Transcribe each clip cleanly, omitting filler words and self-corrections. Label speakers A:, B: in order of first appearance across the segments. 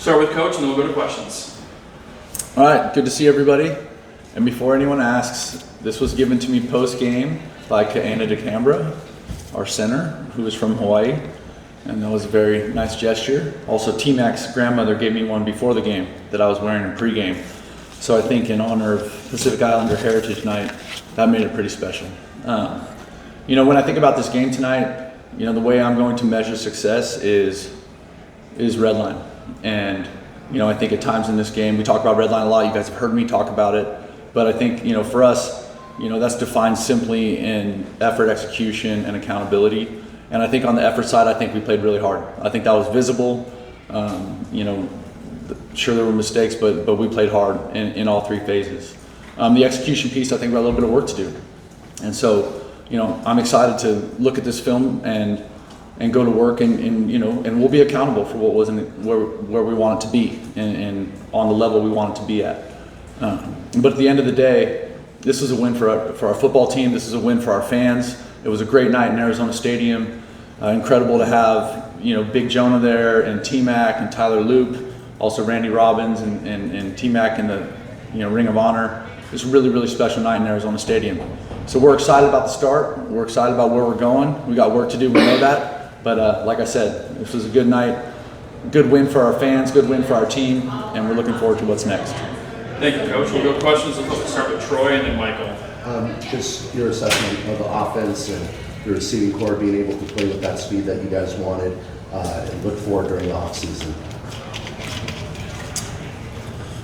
A: Start with Coach, and then we'll go to questions.
B: All right, good to see everybody. And before anyone asks, this was given to me post-game by Kaena DeCambra, our center, who is from Hawaii. And that was a very nice gesture. Also, T-Mac's grandmother gave me one before the game that I was wearing in pregame. So I think in honor of Pacific Islander Heritage Night, that made it pretty special. When I think about this game tonight, the way I'm going to measure success is red line. And, I think at times in this game, we talk about red line a lot. You guys have heard me talk about it. But I think, for us, that's defined simply in effort, execution, and accountability. And I think on the effort side, I think we played really hard. I think that was visible. Sure there were mistakes, but we played hard in all three phases. The execution piece, I think we have a little bit of work to do. And so, I'm excited to look at this film and go to work and we'll be accountable for what wasn't where we want it to be and on the level we want it to be at. But at the end of the day, this is a win for our football team. This is a win for our fans. It was a great night in Arizona Stadium. Incredible to have, Big Jonah there and T-Mac and Tyler Loop, also Randy Robbins and T-Mac in the, Ring of Honor. It's a really, really special night in Arizona Stadium. So we're excited about the start. We're excited about where we're going. We got work to do, we know that. But like I said, this was a good night, good win for our fans, good win for our team, and we're looking forward to what's next.
A: Thank you, Coach. We'll go to questions. We'll start with Troy and then Michael.
C: Just your assessment of the offense and your receiving core being able to play with that speed that you guys wanted and look for during the offseason.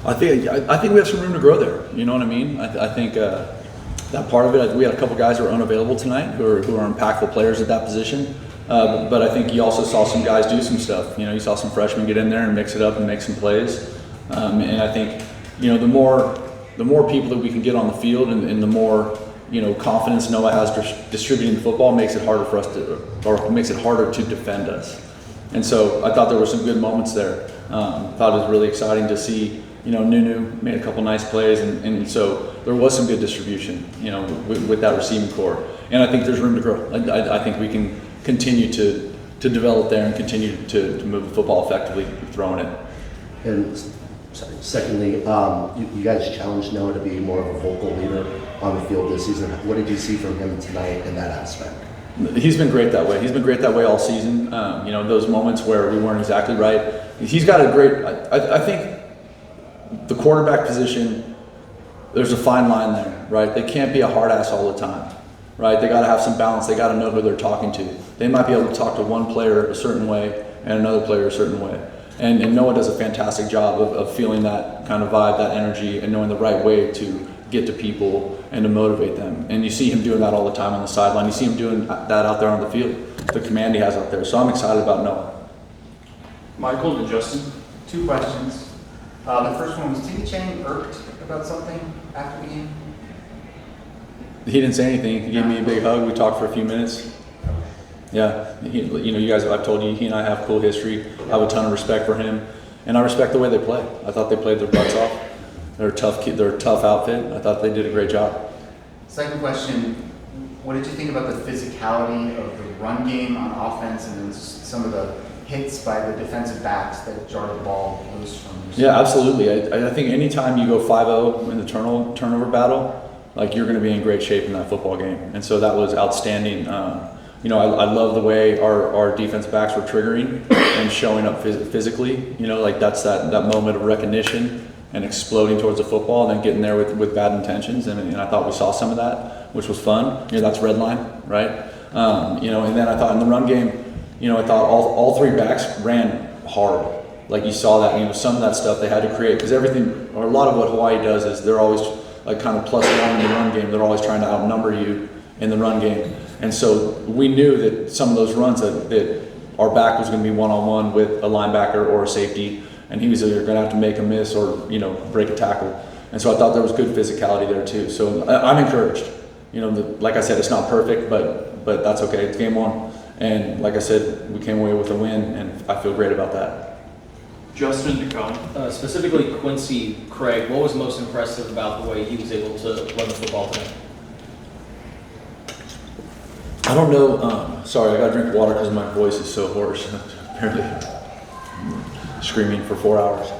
B: I think we have some room to grow there. You know what I mean? I think that part of it. We had a couple guys who are unavailable tonight who are impactful players at that position. But I think you also saw some guys do some stuff. You saw some freshmen get in there and mix it up and make some plays. And I think the more people that we can get on the field and the more confidence Noah has distributing the football makes it harder for us makes it harder to defend us. And so I thought there were some good moments there. Thought it was really exciting to see Nunu made a couple nice plays and so there was some good distribution with that receiving core. And I think there's room to grow. I think we can continue to develop there and continue to move the football effectively throwing it.
C: And secondly, you guys challenged Noah to be more of a vocal leader on the field this season. What did you see from him tonight in that aspect?
B: He's been great that way. He's been great that way all season. Those moments where we weren't exactly right. He's got a great, I think the quarterback position, there's a fine line there, right? They can't be a hard ass all the time, right? They got to have some balance. They got to know who they're talking to. They might be able to talk to one player a certain way and another player a certain way. And Noah does a fantastic job of feeling that kind of vibe, that energy, and knowing the right way to get to people and to motivate them. And you see him doing that all the time on the sideline. You see him doing that out there on the field, the command he has out there. So I'm excited about Noah.
A: Michael and Justin.
D: 2 questions. The first one was, T.D. Chang irked about something after the game?
B: He didn't say anything. He gave me a big hug. We talked for a few minutes. Yeah, you guys, I've told you, he and I have cool history. I have a ton of respect for him, and I respect the way they play. I thought they played their butts off. They're a tough outfit. I thought they did a great job.
D: Second question, what did you think about the physicality of the run game on offense and then some of the hits by the defensive backs that jarred the ball loose from your
B: Yeah, absolutely. I think anytime you go 5-0 in the turnover battle, you're going to be in great shape in that football game. And so that was outstanding. I love the way our defense backs were triggering and showing up physically. That's that moment of recognition and exploding towards the football and then getting there with bad intentions. And I thought we saw some of that, which was fun. That's red line, right? And then I thought in the run game, I thought all 3 backs ran hard. You saw that, some of that stuff they had to create because everything, or a lot of what Hawaii does is they're always kind of +1 in the run game. They're always trying to outnumber you in the run game. And so we knew that some of those runs that our back was going to be one-on-one with a linebacker or a safety, and he was either going to have to make a miss or break a tackle. And so I thought there was good physicality there too. So I'm encouraged. Like I said, it's not perfect, but that's okay. It's game 1, and like I said, we came away with a win, and I feel great about that.
A: Justin DeCone.
E: Specifically Quincy Craig, what was most impressive about the way he was able to run the football tonight?
B: I don't know. Sorry, I got to drink water because my voice is so hoarse. Apparently. screaming for 4 hours.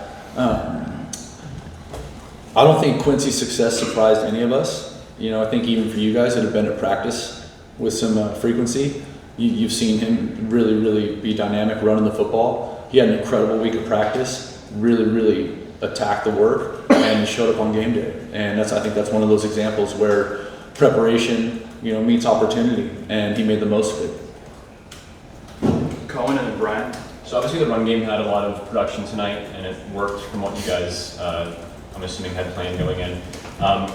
B: I don't think Quincy's success surprised any of us. You know, I think even for you guys that have been at practice with some frequency, you've seen him really, really be dynamic running the football. He had an incredible week of practice, really attacked the work, and showed up on game day. And I think that's one of those examples where preparation, you know, meets opportunity, and he made the most of it.
A: Cohen and then Brian.
F: So obviously the run game had a lot of production tonight, and it worked from what you guys, I'm assuming, had planned going in.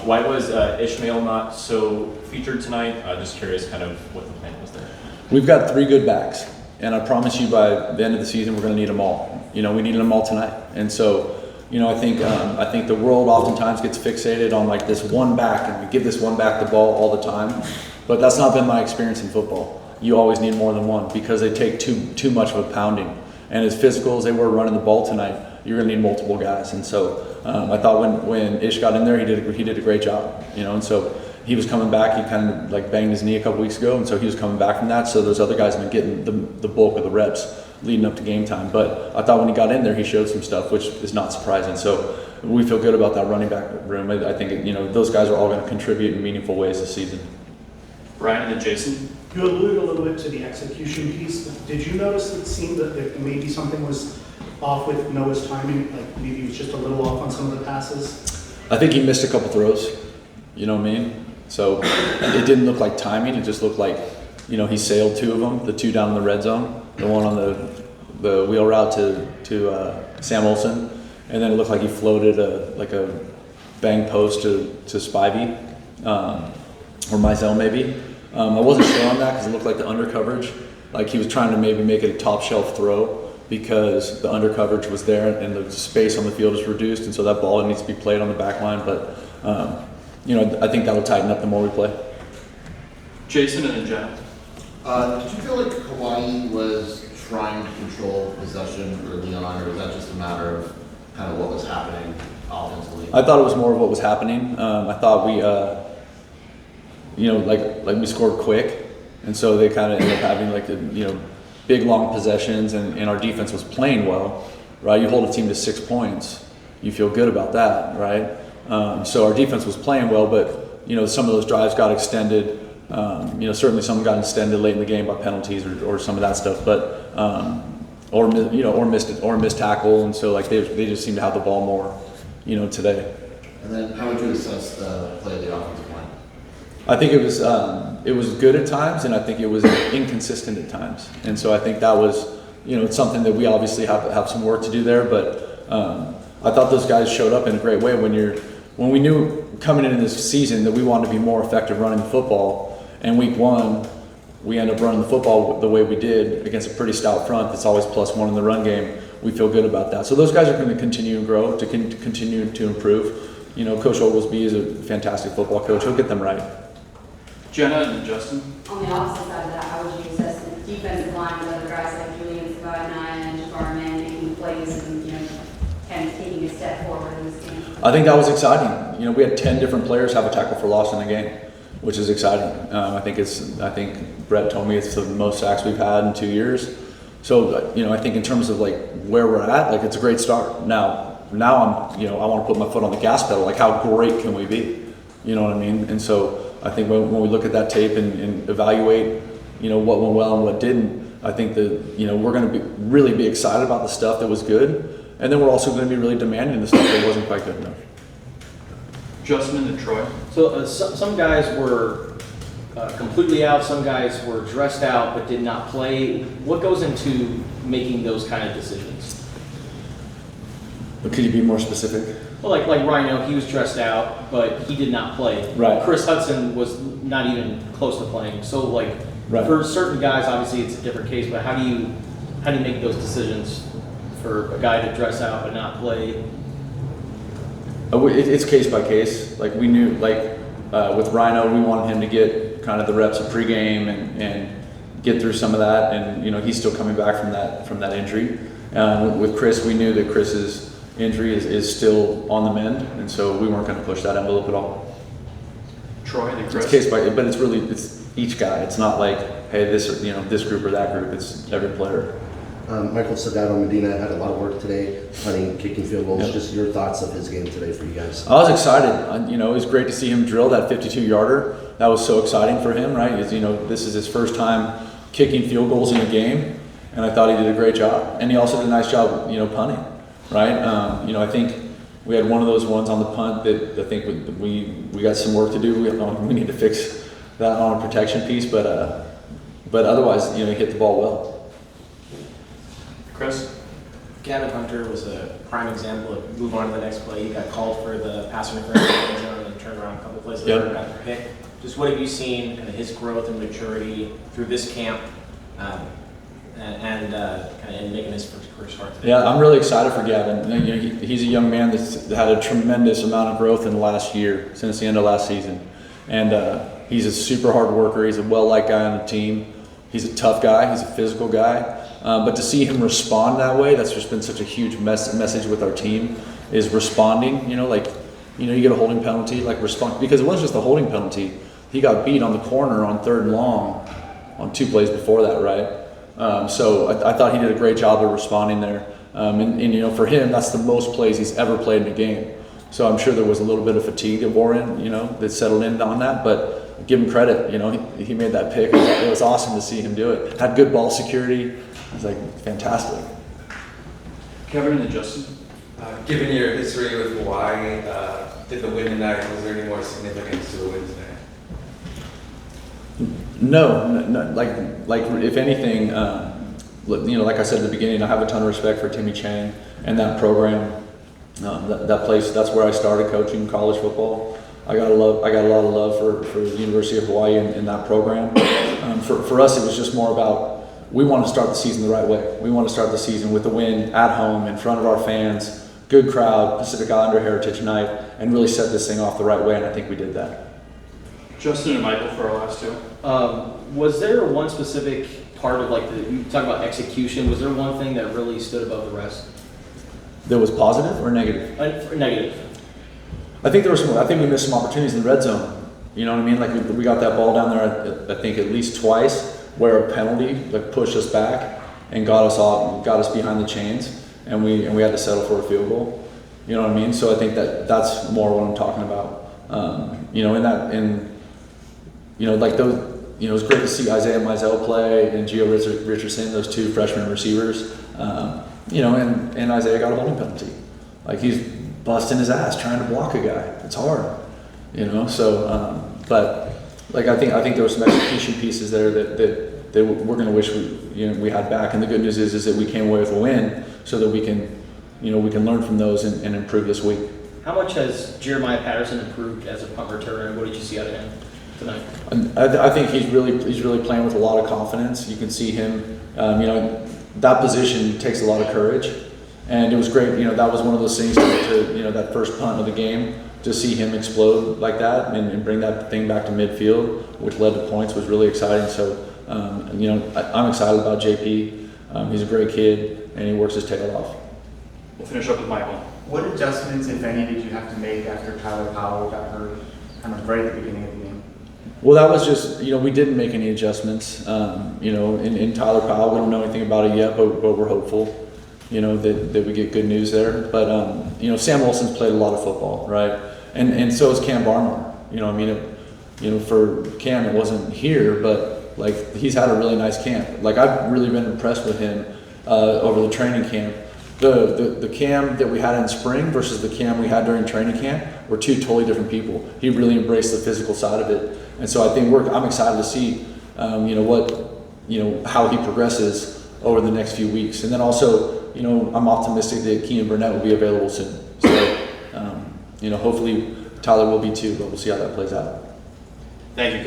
F: Why was Ishmael not so featured tonight? Just curious kind of what the plan was there.
B: We've got 3 good backs, and I promise you by the end of the season we're going to need them all. You know, we needed them all tonight, and so, you know, I think the world oftentimes gets fixated on like this one back, and we give this one back the ball all the time, but that's not been my experience in football. You always need more than one because they take too much of a pounding. And as physical as they were running the ball tonight, you're going to need multiple guys. And so I thought when Ish got in there, he did a great job. You know, and so he was coming back. He kind of like banged his knee a couple weeks ago, and so he was coming back from that. So those other guys have been getting the bulk of the reps leading up to game time. But I thought when he got in there, he showed some stuff, which is not surprising. So we feel good about that running back room. I think, you know, those guys are all going to contribute in meaningful ways this season.
A: Brian and then Jason.
G: You alluded a little bit to the execution piece. Did you notice that it seemed that maybe something was off with Noah's timing? Like maybe he was just a little off on some of the passes?
B: I think he missed a couple throws. You know what I mean? So it didn't look like timing. It just looked like, you know, he sailed 2 of them, the 2 down in the red zone, the one on the wheel route to Sam Olsen, and then it looked like he floated like a bang post to Spivey or Mizell maybe. I wasn't sure on that because it looked like the under coverage, like he was trying to maybe make it a top shelf throw because the under coverage was there and the space on the field is reduced, and so that ball needs to be played on the back line. But you know, I think that'll tighten up the more we play.
A: Jason and then Jenna.
H: Did you feel like Hawaii was trying to control possession early on, or was that just a matter of kind of what was happening offensively?
B: I thought it was more of what was happening. I thought we, you know, like we scored quick, and so they kind of ended up having like you know, big long possessions, and our defense was playing well, right? You hold a team to 6 points, you feel good about that, right? So our defense was playing well, but you know, some of those drives got extended. You know, certainly some got extended late in the game by penalties or some of that stuff, but or missed tackle, and so like they just seem to have the ball more, you know, today.
H: And then how would you assess the play of the offensive line?
B: I think it was good at times, and I think it was inconsistent at times, and so I think that was, you know, it's something that we obviously have some work to do there. But I thought those guys showed up in a great way when we knew coming into this season that we wanted to be more effective running the football. And week 1, we end up running the football the way we did against a pretty stout front that's always +1 in the run game. We feel good about that. So those guys are going to continue to grow, to continue to improve. You know, Coach Oglesby is a fantastic football coach. He'll get them right.
A: Jenna and then Justin.
I: On the opposite side of that, how would you assess the defensive line with other guys like Julian Savagnin and Jafar Man making plays and, you know, kind of taking a step forward in this game?
B: I think that was exciting. You know, we had 10 different players have a tackle for loss in the game, which is exciting. I think Brent told me it's the most sacks we've had in 2 years. So, you know, I think in terms of like where we're at, like it's a great start. Now I'm, you know, I want to put my foot on the gas pedal. Like how great can we be? You know what I mean? And so I think when we look at that tape and evaluate, you know, what went well and what didn't, I think that, you know, we're going to really be excited about the stuff that was good, and then we're also going to be really demanding the stuff that wasn't quite good enough.
A: Justin and then Troy.
E: So some guys were completely out, some guys were dressed out but did not play. What goes into making those kind of decisions?
B: But could you be more specific?
E: Well, like Rhino, he was dressed out, but he did not play.
B: Right.
E: Chris Hudson was not even close to playing. So like
B: Right.
E: for certain guys, obviously it's a different case. But how do you make those decisions for a guy to dress out but not play?
B: It's case by case. Like we knew, like with Rhino, we wanted him to get kind of the reps of pregame and get through some of that, and you know he's still coming back from that injury. With Chris, we knew that Chris's injury is still on the mend, and so we weren't going to push that envelope at all.
A: Troy and then Chris.
B: It's case by, but it's each guy. It's not like, hey, this group or that group. It's every player.
C: Michael Salgado Medina had a lot of work today, punting, kicking field goals.
B: Yep.
C: Just your thoughts of his game today for you guys.
B: I was excited. It was great to see him drill that 52-yarder. That was so exciting for him, right? This is his first time kicking field goals in a game, and I thought he did a great job. And he also did a nice job, punting, right? I think we had one of those ones on the punt that I think we got some work to do. We need to fix that on a protection piece, but otherwise, he hit the ball well.
A: Chris?
J: Gavin Hunter was a prime example of move on to the next play. He got called for the pass interference in the end zone and then turned around a couple plays later and got the pick. Just what have you seen, kind of his growth and maturity through this camp, and kind of in making his first start today?
B: Yeah, I'm really excited for Gavin. He's a young man that's had a tremendous amount of growth in the last year, since the end of last season. And he's a super hard worker. He's a well-liked guy on the team. He's a tough guy. He's a physical guy. But to see him respond that way, that's just been such a huge message with our team, is responding. You get a holding penalty, respond, because it wasn't just a holding penalty. He got beat on the corner on 3rd and long on 2 plays before that, right? So I thought he did a great job of responding there. And for him, that's the most plays he's ever played in a game. So I'm sure there was a little bit of fatigue that wore in, that settled in on that. But give him credit, he made that pick. It was awesome to see him do it. Had good ball security. It was fantastic.
A: Kevin and Justin?
K: Given your history with Hawaii, did the win tonight, was there any more significance to the win today?
B: No, if anything, like I said at the beginning, I have a ton of respect for Timmy Chang and that program. That place, that's where I started coaching college football. I got a lot of love for the University of Hawaii and that program. For us, it was just more about, we want to start the season the right way. We want to start the season with a win at home in front of our fans, good crowd, Pacific Islander Heritage Night, and really set this thing off the right way, and I think we did that.
A: Justin and Michael for our last two.
E: Was there one specific part of you talk about execution, was there one thing that really stood above the rest?
B: That was positive or negative?
E: Negative.
B: I think we missed some opportunities in the red zone. You know what I mean? We got that ball down there, I think at least twice, where a penalty pushed us back and got us behind the chains, and we had to settle for a field goal. You know what I mean? So I think that's more what I'm talking about. It was great to see Isaiah Mizell play and Gio Richardson, those 2 freshman receivers. And Isaiah got a holding penalty. He's busting his ass trying to block a guy. It's hard, So, I think there were some execution pieces there that we're going to wish we had back. And the good news is that we came away with a win, so that we can learn from those and improve this week.
E: How much has Jeremiah Patterson improved as a punt returner, and what did you see out of him tonight?
B: I think he's really playing with a lot of confidence. You can see him. That position takes a lot of courage, and it was great. That was one of those things to that first punt of the game, to see him explode like that and bring that thing back to midfield, which led to points, was really exciting. So, I'm excited about JP. He's a great kid, and he works his tail off.
A: We'll finish up with Michael.
D: What adjustments, if any, did you have to make after Tyler Powell got hurt, kind of right at the beginning of the game?
B: Well, that was just, we didn't make any adjustments. In Tyler Powell, we don't know anything about it yet, but we're hopeful, that we get good news there. But, Sam Olsen's played a lot of football, right? And so has Cam Barmore. For Cam, it wasn't here, but he's had a really nice camp. I've really been impressed with him over the training camp. The Cam that we had in spring versus the Cam we had during training camp were 2 totally different people. He really embraced the physical side of it, and so I think I'm excited to see, how he progresses over the next few weeks, and then also, I'm optimistic that Keenan Burnett will be available soon. So, hopefully Tyler will be too, but we'll see how that plays out.
A: Thank you.